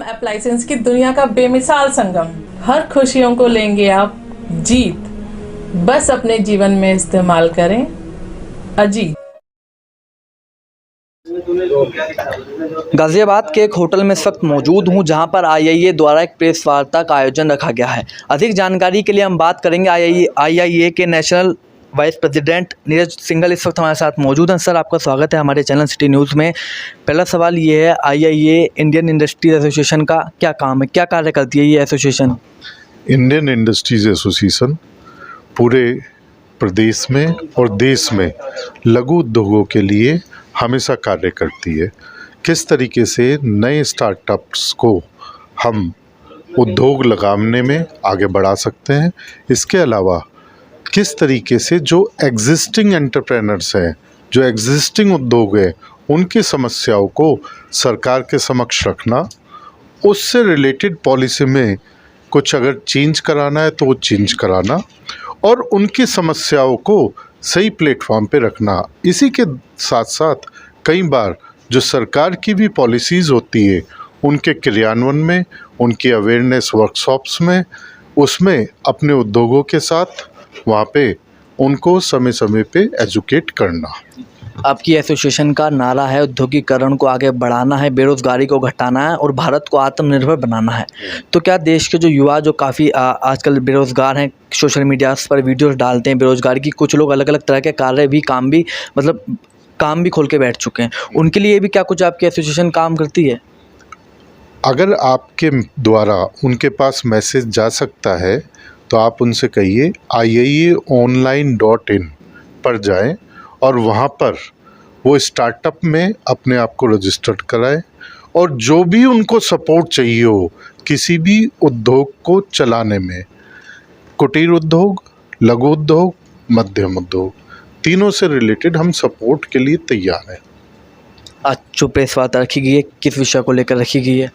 Home appliances की दुनिया का बेमिसाल संगम। हर खुशियों को लेंगे आप जीत, बस अपने जीवन में इस्तेमाल करें अजीत। गाजियाबाद के एक होटल में इस वक्त मौजूद हूं जहां पर आईआईए द्वारा एक प्रेस वार्ता का आयोजन रखा गया है। अधिक जानकारी के लिए हम बात करेंगे आईआईए के national vice president Neeraj Singhal इस वक्त हमारे साथ मौजूद हैं। सर, आपका स्वागत है हमारे चैनल सिटी न्यूज़ में। पहला सवाल ये है, आईआईए इंडियन इंडस्ट्रीज एसोसिएशन का क्या काम है, क्या कार्य करती है ये एसोसिएशन? इंडियन इंडस्ट्रीज एसोसिएशन पूरे प्रदेश में और देश में लघु उद्योगों के लिए हमेशा कार्य करती है। किस तरीके से नए स्टार्टअप्स को हम उद्योग लगाने में आगे बढ़ा सकते हैं, इसके अलावा किस तरीके से जो एग्जिस्टिंग एंटरप्रेनर्स हैं, जो एग्जिस्टिंग उद्योग है, उनकी समस्याओं को सरकार के समक्ष रखना, उससे रिलेटेड पॉलिसी में कुछ अगर चेंज कराना है तो वो चेंज कराना और उनकी समस्याओं को सही प्लेटफॉर्म पे रखना। इसी के साथ साथ कई बार जो सरकार की भी पॉलिसीज़ होती है उनके क्रियान्वयन में, उनकी अवेयरनेस वर्कशॉप्स में, उसमें अपने उद्योगों के साथ वहाँ पे उनको समय समय पे एजुकेट करना। आपकी एसोसिएशन का नारा है औद्योगिकरण को आगे बढ़ाना है, बेरोजगारी को घटाना है और भारत को आत्मनिर्भर बनाना है। तो क्या देश के जो युवा जो काफ़ी आजकल बेरोजगार हैं, सोशल मीडिया पर वीडियोस डालते हैं बेरोजगारी की, कुछ लोग अलग अलग तरह के कार्य भी काम भी खोल के बैठ चुके हैं, उनके लिए भी क्या कुछ आपकी एसोसिएशन काम करती है? अगर आपके द्वारा उनके पास मैसेज जा सकता है तो आप उनसे कहिए iieonline.in पर जाएं और वहाँ पर वो स्टार्टअप में अपने आप को रजिस्टर्ड कराएं और जो भी उनको सपोर्ट चाहिए हो किसी भी उद्योग को चलाने में, कुटीर उद्योग, लघु उद्योग, मध्यम उद्योग, तीनों से रिलेटेड हम सपोर्ट के लिए तैयार हैं। आज जो प्रेस वार्ता रखी गई है किस विषय को लेकर रखी गई है?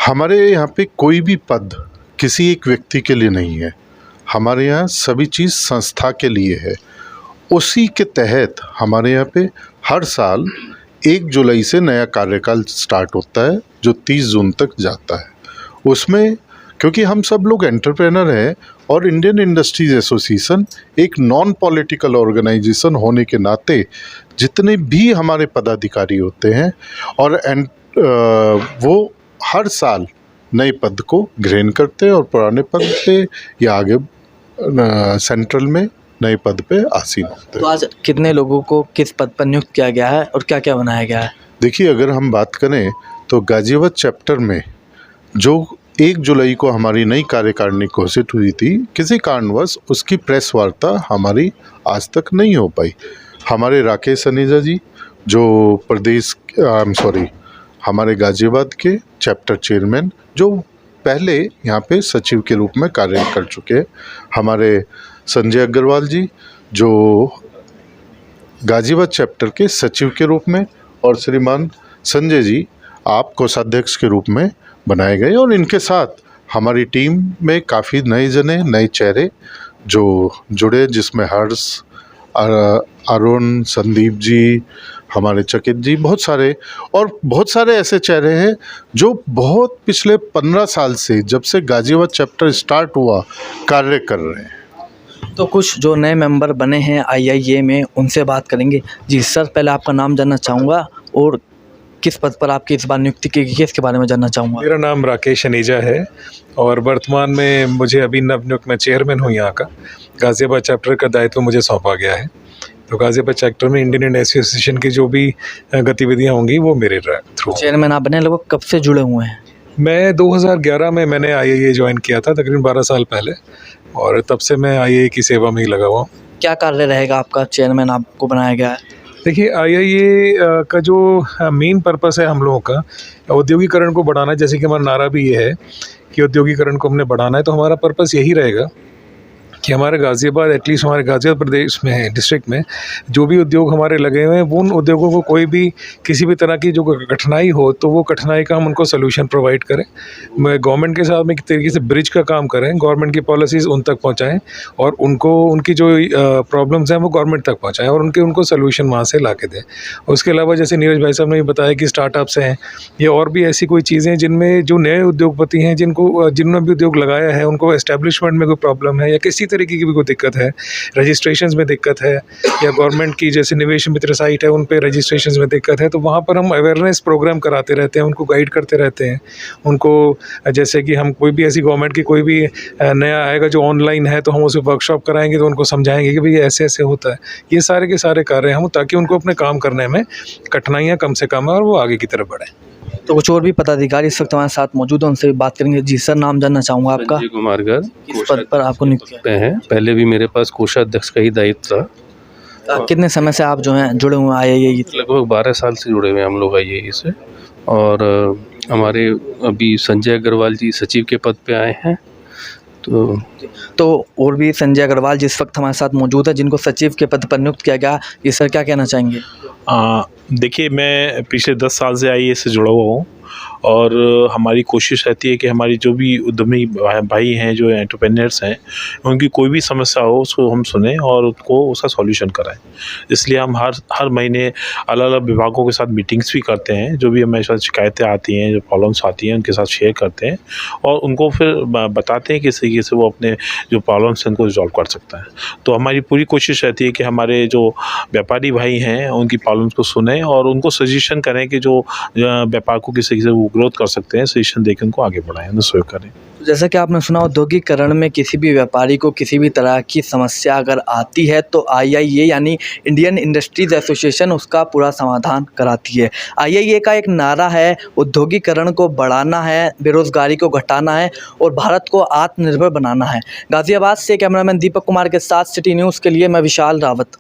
हमारे यहाँ पे कोई भी पद किसी एक व्यक्ति के लिए नहीं है, हमारे यहाँ सभी चीज़ संस्था के लिए है। उसी के तहत हमारे यहाँ पे हर साल 1 जुलाई से नया कार्यकाल स्टार्ट होता है जो 30 जून तक जाता है। उसमें क्योंकि हम सब लोग एंटरप्रेनर हैं और इंडियन इंडस्ट्रीज एसोसिएशन एक नॉन पॉलिटिकल ऑर्गेनाइजेशन होने के नाते जितने भी हमारे पदाधिकारी होते हैं और वो हर साल नए पद को ग्रहण करते हैं और पुराने पद पे या आगे सेंट्रल में नए पद पे आसीन होते हैं। तो आज कितने लोगों को किस पद पर नियुक्त किया गया है और क्या क्या बनाया गया है? देखिए, अगर हम बात करें तो गाजियाबाद चैप्टर में जो 1 जुलाई को हमारी नई कार्यकारिणी घोषित हुई थी, किसी कारणवश उसकी प्रेस वार्ता हमारी आज तक नहीं हो पाई। हमारे राकेश सनेजा जी जो हमारे गाजियाबाद के चैप्टर चेयरमैन जो पहले यहाँ पे सचिव के रूप में कार्य कर चुके हैं, हमारे संजय अग्रवाल जी जो गाजियाबाद चैप्टर के सचिव के रूप में और श्रीमान संजय जी आप कोषाध्यक्ष के रूप में बनाए गए और इनके साथ हमारी टीम में काफ़ी नए चेहरे जो जुड़े, जिसमें हर्ष, अरुण, संदीप जी, हमारे चकित जी, बहुत सारे ऐसे चेहरे हैं जो बहुत पिछले 15 साल से जब से गाजियाबाद चैप्टर स्टार्ट हुआ कार्य कर रहे हैं। तो कुछ जो नए मेंबर बने हैं आईआईए में उनसे बात करेंगे। जी सर, पहले आपका नाम जानना चाहूँगा और किस पद पर आपकी इस बार नियुक्ति की गई है इसके बारे में जानना चाहूँगा। मेरा नाम राकेश सनेजा है और वर्तमान में मुझे अभी नवनियुक्त मैं चेयरमैन हूँ यहाँ का। गाजियाबाद चैप्टर का दायित्व मुझे सौंपा गया है। तो गाजियाबाद चैप्टर में इंडियन एसोसिएशन की जो भी गतिविधियाँ होंगी वो मेरे थ्रू। चेयरमैन आप बने, लोग कब से जुड़े हुए हैं? मैं 2011 में मैंने आईआईए ज्वाइन किया था, तकरीबन 12 साल पहले, और तब से मैं आईआईए की सेवा में ही लगा हुआ हूँ। क्या कार्य रहेगा आपका? चेयरमैन आपको बनाया गया है। देखिए, आईआईए का जो मेन पर्पस है हम लोगों का औद्योगिकरण को बढ़ाना, जैसे कि हमारा नारा भी ये है कि औद्योगिकरण को हमने बढ़ाना है, तो हमारा पर्पस यही रहेगा कि हमारे गाज़ियाबाद, एटलीस्ट हमारे गाज़ियाबाद प्रदेश में, डिस्ट्रिक्ट में जो भी उद्योग हमारे लगे हुए हैं, वो उन उद्योगों को कोई भी किसी भी तरह की जो कठिनाई हो तो वो कठिनाई का हम उनको सोल्यूशन प्रोवाइड करें। गवर्नमेंट के साथ में एक तरीके से ब्रिज का काम करें, गवर्नमेंट की पॉलिसीज़ उन तक पहुँचाएँ और उनको उनकी जो प्रॉब्लम्स हैं वो गवर्नमेंट तक पहुँचाएँ और उनको सोल्यूशन वहाँ से ला के दें। उसके अलावा जैसे नीरज भाई साहब ने भी बताया कि स्टार्टअप्स हैं या और भी ऐसी कोई चीज़ें जिनमें जो नए उद्योगपति हैं जिन्होंने भी उद्योग लगाया है, उनको एस्टेब्लिशमेंट में कोई प्रॉब्लम है या किसी तरीके की भी कोई दिक्कत है, रजिस्ट्रेशंस में दिक्कत है या गवर्नमेंट की जैसे निवेश मित्र साइट है उन पे रजिस्ट्रेशंस में दिक्कत है, तो वहाँ पर हम अवेयरनेस प्रोग्राम कराते रहते हैं, उनको गाइड करते रहते हैं। उनको जैसे कि हम कोई भी ऐसी गवर्नमेंट की कोई भी नया आएगा जो ऑनलाइन है तो हम उसे वर्कशॉप कराएंगे, तो उनको समझाएंगे कि भाई ऐसे ऐसे होता है। ये सारे के सारे कार्य हम ताकि उनको अपने काम करने में कठिनाइयाँ कम से कम है और वो आगे की तरफ बढ़ें। तो कुछ और भी पदाधिकारी इस वक्त हमारे साथ मौजूद हैं, उनसे भी बात करेंगे। जी सर, नाम जानना चाहूँगा आपका, संजय कुमार गर्ग किस पद पर आपको नियुक्त किया? पे हैं। पहले भी मेरे पास कोषाध्यक्ष का ही दायित्व था। कितने समय से आप जो हैं जुड़े हुए हैं IAEE? लगभग 12 साल से जुड़े हुए हैं हम लोग IAEE से। और हमारे अभी संजय अग्रवाल जी सचिव के पद पे आए हैं। तो और भी संजय अग्रवाल जिस वक्त हमारे साथ मौजूद है, जिनको सचिव के पद पर नियुक्त किया गया, ये सर क्या कहना चाहेंगे? देखिए, मैं पिछले 10 साल से IAEE से जुड़ा हुआ हूँ और हमारी कोशिश रहती है कि हमारी जो भी उद्यमी भाई हैं, जो एंटरप्रेन्योर्स हैं, उनकी कोई भी समस्या हो उसको हम सुनें और उनको उसका सॉल्यूशन कराएं। इसलिए हम हर महीने अलग अलग विभागों के साथ मीटिंग्स भी करते हैं। जो भी हमारे साथ शिकायतें आती हैं, जो प्रॉब्लम्स आती हैं, उनके साथ शेयर करते हैं और उनको फिर बताते हैं किस तरीके से वो अपने जो प्रॉब्लम्स हैं उनको रिजॉल्व कर सकता है। तो हमारी पूरी कोशिश रहती है कि हमारे जो व्यापारी भाई हैं उनकी प्रॉब्लम्स को सुनें और उनको सजेशन करें कि जो व्यापार को किस तरीके से वो ग्रोथ कर सकते हैं, सजेशन देकर उनको आगे बढ़ाएं, उन्हें सहयोग करें। जैसा कि आपने सुना, औद्योगिकरण में किसी भी व्यापारी को किसी भी तरह की समस्या अगर आती है तो IIA यानी इंडियन इंडस्ट्रीज एसोसिएशन उसका पूरा समाधान कराती है। IIA का एक नारा है, औद्योगिकरण को बढ़ाना है, बेरोजगारी को घटाना है और भारत को आत्मनिर्भर बनाना है। गाजियाबाद से कैमरामैन दीपक कुमार के साथ सिटी न्यूज़ के लिए मैं विशाल रावत।